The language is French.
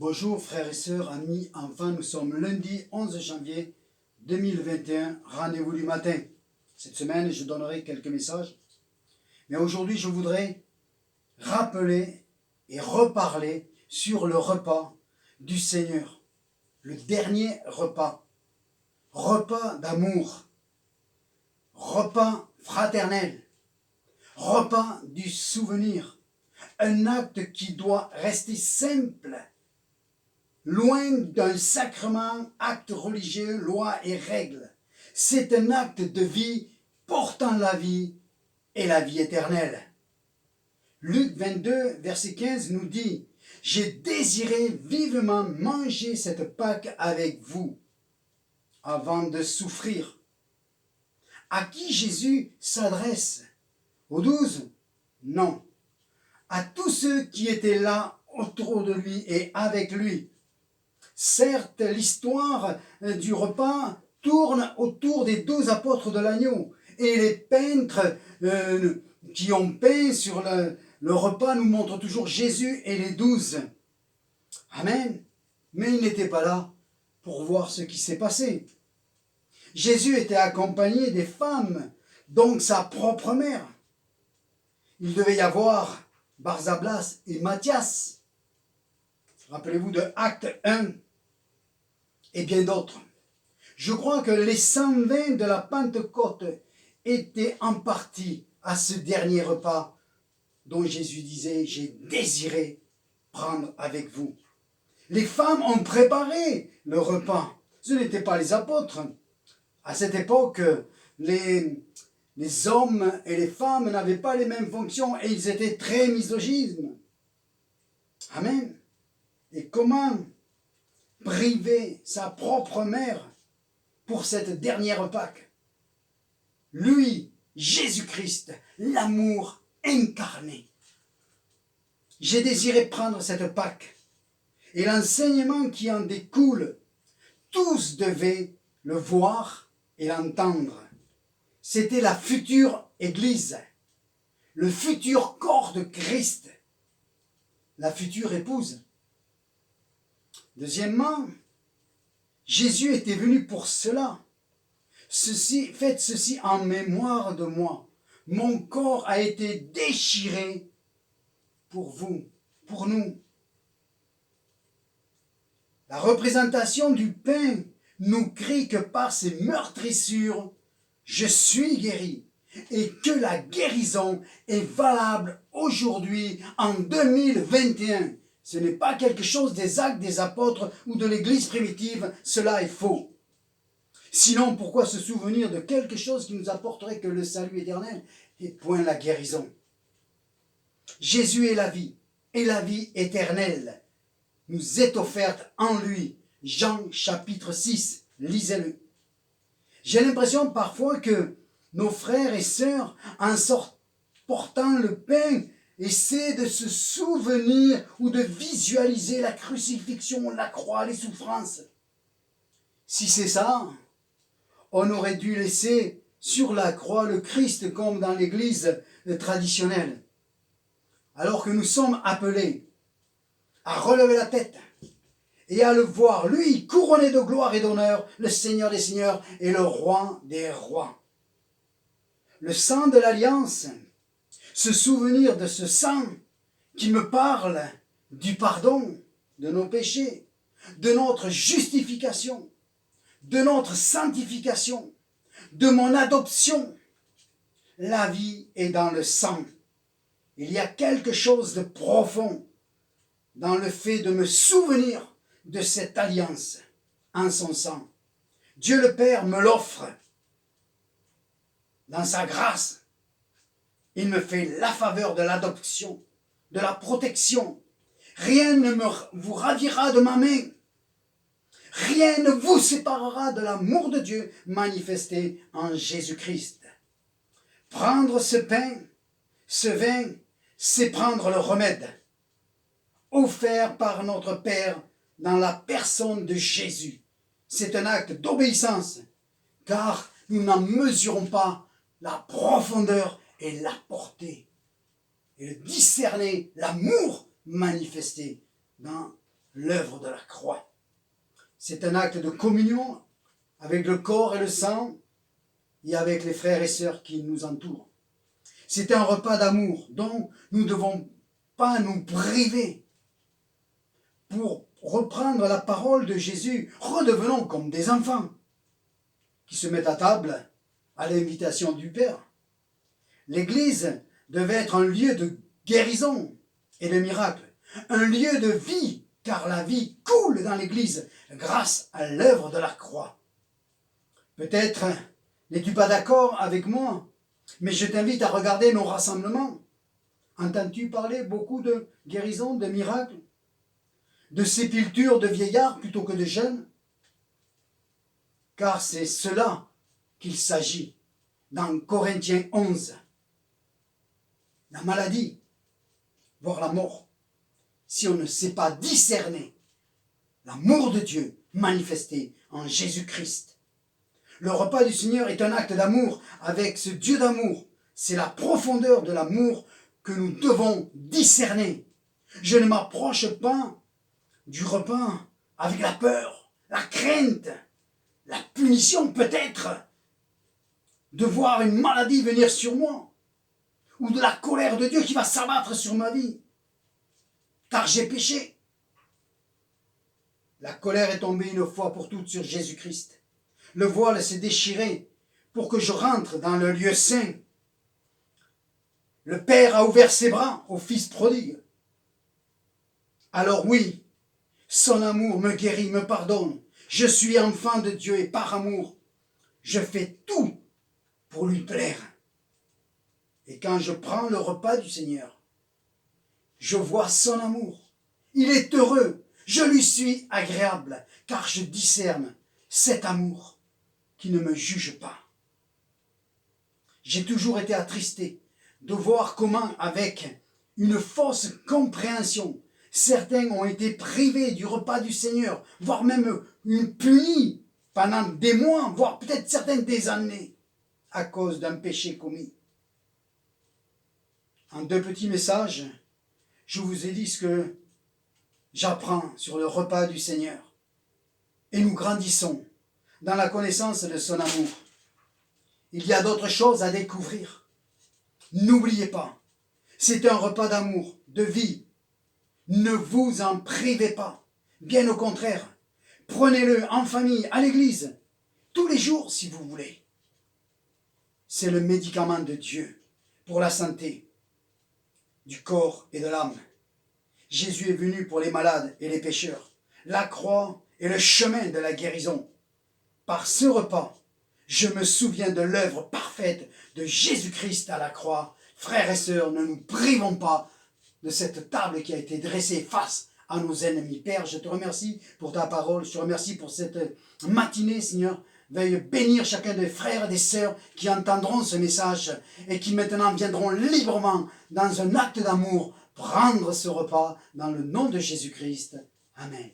Bonjour frères et sœurs, amis, enfants, nous sommes lundi 11 janvier 2021, rendez-vous du matin. Cette semaine, je donnerai quelques messages. Mais aujourd'hui, je voudrais rappeler et reparler sur le repas du Seigneur. Le dernier repas. Repas d'amour. Repas fraternel. Repas du souvenir. Un acte qui doit rester simple. Loin d'un sacrement, acte religieux, loi et règles. C'est un acte de vie portant la vie et la vie éternelle. Luc 22, verset 15 nous dit « J'ai désiré vivement manger cette Pâque avec vous avant de souffrir. » À qui Jésus s'adresse? Aux 12? Non. À tous ceux qui étaient là autour de lui et avec lui. Certes, l'histoire du repas tourne autour des 12 apôtres de l'agneau. Et les peintres qui ont peint sur le repas nous montrent toujours Jésus et les 12. Amen. Mais ils n'étaient pas là pour voir ce qui s'est passé. Jésus était accompagné des femmes, donc sa propre mère. Il devait y avoir Barsablas et Matthias. Rappelez-vous de Acte 1 et bien d'autres. Je crois que les 120 de la Pentecôte étaient en partie à ce dernier repas dont Jésus disait « J'ai désiré prendre avec vous ». Les femmes ont préparé le repas. Ce n'étaient pas les apôtres. À cette époque, les hommes et les femmes n'avaient pas les mêmes fonctions et ils étaient très misogynes. Amen. Et comment priver sa propre mère pour cette dernière Pâque? Lui, Jésus-Christ, l'amour incarné. J'ai désiré prendre cette Pâque et l'enseignement qui en découle. Tous devaient le voir et l'entendre. C'était la future Église, le futur corps de Christ, la future épouse. Deuxièmement, Jésus était venu pour cela. Faites ceci en mémoire de moi. Mon corps a été déchiré pour vous, pour nous. La représentation du pain nous crie que par ces meurtrissures, je suis guéri et que la guérison est valable aujourd'hui en 2021. Ce n'est pas quelque chose des actes des apôtres ou de l'église primitive, cela est faux. Sinon, pourquoi se souvenir de quelque chose qui nous apporterait que le salut éternel et point la guérison? Jésus est la vie, et la vie éternelle nous est offerte en lui. Jean chapitre 6, lisez-le. J'ai l'impression parfois que nos frères et sœurs, en portant le pain, essaient de se souvenir ou de visualiser la crucifixion, la croix, les souffrances. Si c'est ça, on aurait dû laisser sur la croix le Christ comme dans l'église traditionnelle. Alors que nous sommes appelés à relever la tête et à le voir, lui, couronné de gloire et d'honneur, le Seigneur des Seigneurs et le Roi des Rois. Le sang de l'Alliance, se souvenir de ce sang qui me parle du pardon de nos péchés, de notre justification, de notre sanctification, de mon adoption. La vie est dans le sang. Il y a quelque chose de profond dans le fait de me souvenir de cette alliance en son sang. Dieu le Père me l'offre dans sa grâce. Il me fait la faveur de l'adoption, de la protection. Rien ne vous ravira de ma main. Rien ne vous séparera de l'amour de Dieu manifesté en Jésus-Christ. Prendre ce pain, ce vin, c'est prendre le remède offert par notre Père dans la personne de Jésus. C'est un acte d'obéissance, car nous n'en mesurons pas la profondeur et la portée, et le discerner, l'amour manifesté dans l'œuvre de la croix. C'est un acte de communion avec le corps et le sang et avec les frères et sœurs qui nous entourent. C'est un repas d'amour dont nous ne devons pas nous priver. Pour reprendre la parole de Jésus, redevenons comme des enfants qui se mettent à table à l'invitation du Père. L'Église devait être un lieu de guérison et de miracle, un lieu de vie, car la vie coule dans l'Église grâce à l'œuvre de la croix. Peut-être n'es-tu pas d'accord avec moi, mais je t'invite à regarder nos rassemblements. Entends-tu parler beaucoup de guérison, de miracles, de sépulture de vieillards plutôt que de jeunes? Car c'est cela qu'il s'agit dans Corinthiens 11. La maladie, voire la mort, si on ne sait pas discerner l'amour de Dieu manifesté en Jésus-Christ. Le repas du Seigneur est un acte d'amour avec ce Dieu d'amour. C'est la profondeur de l'amour que nous devons discerner. Je ne m'approche pas du repas avec la peur, la crainte, la punition peut-être de voir une maladie venir sur moi ou de la colère de Dieu qui va s'abattre sur ma vie car j'ai péché. La colère est tombée une fois pour toutes sur Jésus-Christ. Le voile s'est déchiré pour que je rentre dans le lieu saint. Le Père a ouvert ses bras au Fils prodigue. Alors oui, son amour me guérit, me pardonne. Je suis enfant de Dieu et par amour, je fais tout pour lui plaire. Et quand je prends le repas du Seigneur, je vois son amour. Il est heureux. Je lui suis agréable, car je discerne cet amour qui ne me juge pas. J'ai toujours été attristé de voir comment, avec une fausse compréhension, certains ont été privés du repas du Seigneur, voire même punis pendant des mois, voire peut-être certains des années, à cause d'un péché commis. En 2 petits messages, je vous ai dit ce que j'apprends sur le repas du Seigneur. Et nous grandissons dans la connaissance de son amour. Il y a d'autres choses à découvrir. N'oubliez pas, c'est un repas d'amour, de vie. Ne vous en privez pas. Bien au contraire, prenez-le en famille, à l'église, tous les jours si vous voulez. C'est le médicament de Dieu pour la santé du corps et de l'âme. Jésus est venu pour les malades et les pécheurs. La croix est le chemin de la guérison. Par ce repas, je me souviens de l'œuvre parfaite de Jésus-Christ à la croix. Frères et sœurs, ne nous privons pas de cette table qui a été dressée face à nos ennemis. Père, je te remercie pour ta parole. Je te remercie pour cette matinée, Seigneur. Veuille bénir chacun des frères et des sœurs qui entendront ce message et qui maintenant viendront librement, dans un acte d'amour, prendre ce repas dans le nom de Jésus-Christ. Amen.